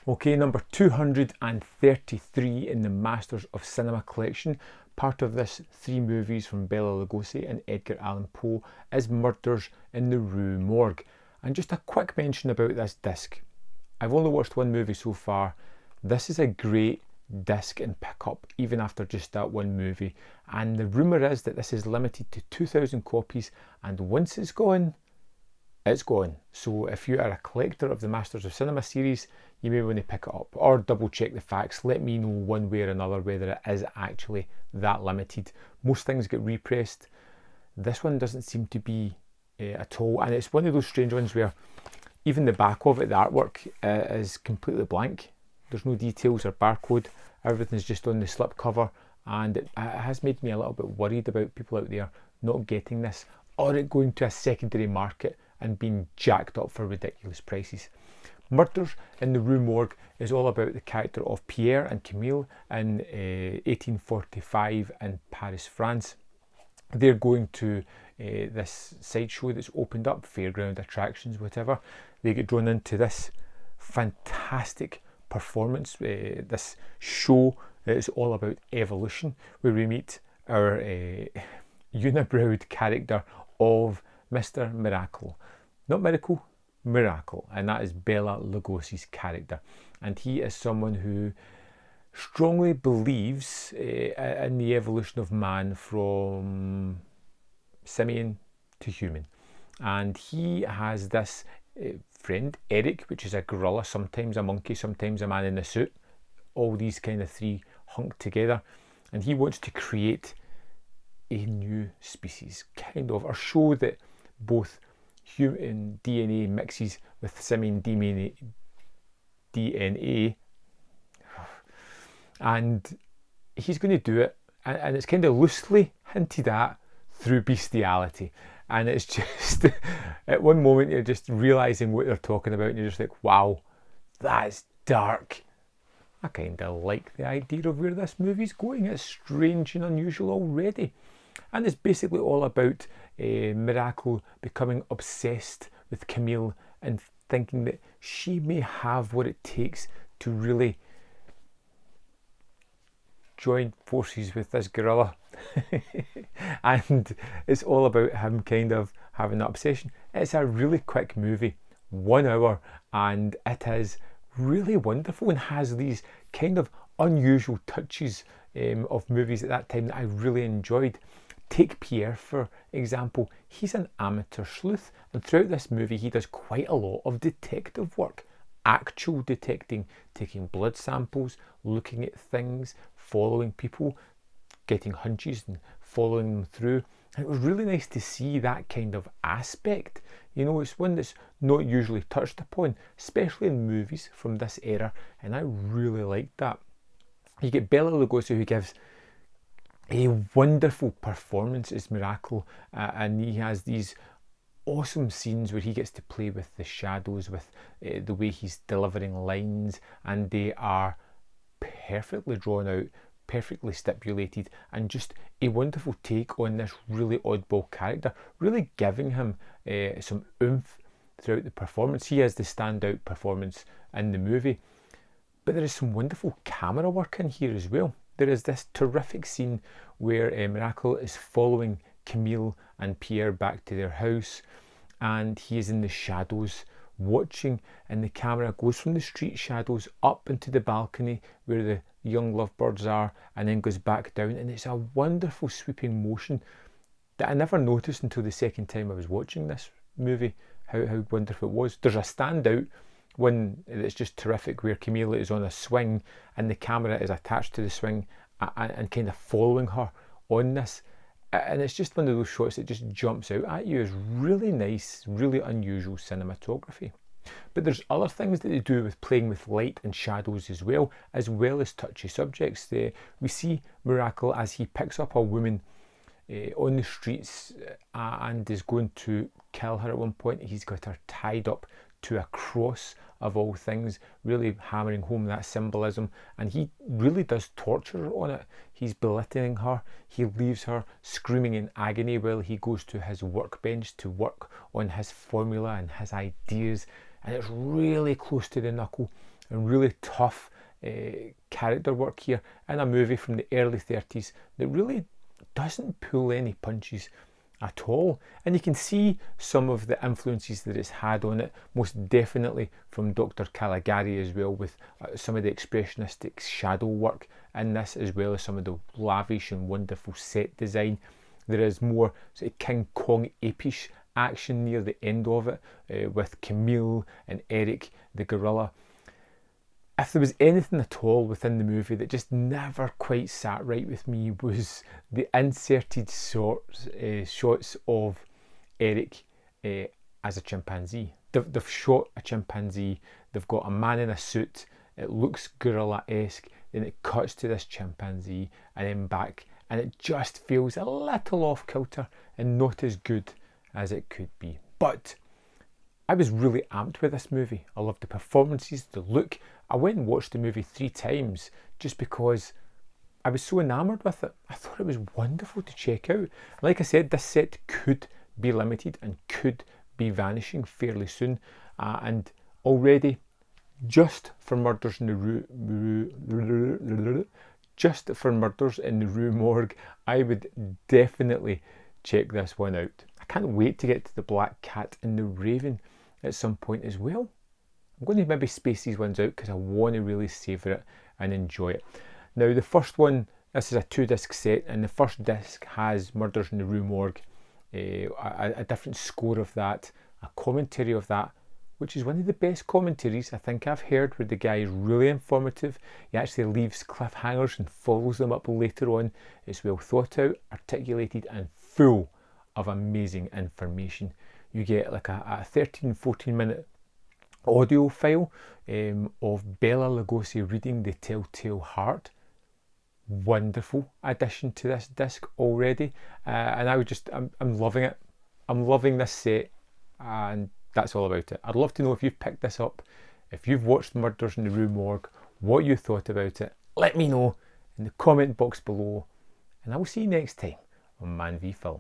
Okay, number 233 in the Masters of Cinema collection, part of this 3 movies from Bela Lugosi and Edgar Allan Poe, is Murders in the Rue Morgue. And just a quick mention about this disc. I've only watched 1 movie so far. This is a great disc and pick up even after just that 1 movie. And the rumour is that this is limited to 2,000 copies, and once it's gone, it's gone. So if you are a collector of the Masters of Cinema series, you may want to pick it up or double check the facts. Let me know one way or another whether it is actually that limited. Most things get repressed. This one doesn't seem to be at all, and it's one of those strange ones where even the back of it, the artwork, is completely blank. There's no details or barcode. Everything's just on the slip cover, and it has made me a little bit worried about people out there not getting this, or it going to a secondary market and being jacked up for ridiculous prices. Murders in the Rue Morgue is all about the character of Pierre and Camille in 1845 in Paris, France. They're going to this sideshow that's opened up, fairground attractions, whatever. They get drawn into this fantastic performance, this show that is all about evolution, where we meet our unibrowed character of Mr. Miracle. Not Miracle, Miracle, and that is Bela Lugosi's character. And he is someone who strongly believes in the evolution of man from simian to human. And he has this friend, Eric, which is a gorilla, sometimes a monkey, sometimes a man in a suit. All these kind of 3 hunked together. And he wants to create a new species, kind of, or show that both human DNA mixes with simian DNA, and he's going to do it, and it's kind of loosely hinted at through bestiality. And it's just at one moment you're just realising what they're talking about, and you're just like, wow, that's dark. I kind of like the idea of where this movie's going. It's strange and unusual already. And it's basically all about Miracle becoming obsessed with Camille and thinking that she may have what it takes to really join forces with this gorilla. And it's all about him kind of having that obsession. It's a really quick movie, 1 hour, and it is really wonderful and has these kind of unusual touches of movies at that time that I really enjoyed. Take Pierre, for example. He's an amateur sleuth, and throughout this movie he does quite a lot of detective work, actual detecting, taking blood samples, looking at things, following people, getting hunches and following them through. And it was really nice to see that kind of aspect. You know, it's one that's not usually touched upon, especially in movies from this era, and I really liked that. You get Bela Lugosi, who gives a wonderful performance as Miracle, and he has these awesome scenes where he gets to play with the shadows, with the way he's delivering lines, and they are perfectly drawn out, perfectly stipulated, and just a wonderful take on this really oddball character, really giving him some oomph throughout the performance. He has the standout performance in the movie, but there is some wonderful camera work in here as well. There is this terrific scene where Miracle is following Camille and Pierre back to their house, and he is in the shadows watching, and the camera goes from the street shadows up into the balcony where the young lovebirds are, and then goes back down, and it's a wonderful sweeping motion that I never noticed until the second time I was watching this movie, how wonderful it was. There's a standout one that's just terrific where Camille is on a swing and the camera is attached to the swing and kind of following her on this, and it's just one of those shots that just jumps out at you as really nice, really unusual cinematography. But there's other things that they do with playing with light and shadows as well as touchy subjects. We see Miracle as he picks up a woman on the streets and is going to kill her at one point. He's got her tied up to a cross of all things, really hammering home that symbolism, and he really does torture her on it. He's belittling her, he leaves her screaming in agony while he goes to his workbench to work on his formula and his ideas, and it's really close to the knuckle. and really tough character work here in a movie from the early 30s that really doesn't pull any punches at all. And you can see some of the influences that it's had on it, most definitely from Dr. Caligari as well, with some of the expressionistic shadow work in this, as well as some of the lavish and wonderful set design. There is more sort of King Kong apish action near the end of it, with Camille and Eric the gorilla. If there was anything at all within the movie that just never quite sat right with me, was the inserted shots of Eric as a chimpanzee. They've shot a chimpanzee, they've got a man in a suit, it looks gorilla-esque, then it cuts to this chimpanzee and then back, and it just feels a little off kilter and not as good as it could be. But I was really amped with this movie. I loved the performances, the look. I went and watched the movie 3 times just because I was so enamoured with it. I thought it was wonderful to check out. Like I said, this set could be limited and could be vanishing fairly soon. And already, just for Murders in the Rue Morgue, I would definitely check this one out. I can't wait to get to the Black Cat and the Raven at some point as well. I'm going to maybe space these ones out because I want to really savour it and enjoy it. Now the first one, this is a 2-disc set, and the first disc has Murders in the Rue Morgue, a different score of that, a commentary of that, which is one of the best commentaries I think I've heard, where the guy is really informative. He actually leaves cliffhangers and follows them up later on. It's well thought out, articulated and full of amazing information. You get like a 13-14 minute audio file of Bela Lugosi reading The Telltale Heart. Wonderful addition to this disc already, and I'm loving it. I'm loving this set, and that's all about it. I'd love to know if you've picked this up, if you've watched Murders in the Rue Morgue, what you thought about it. Let me know in the comment box below, and I will see you next time on Man v Film.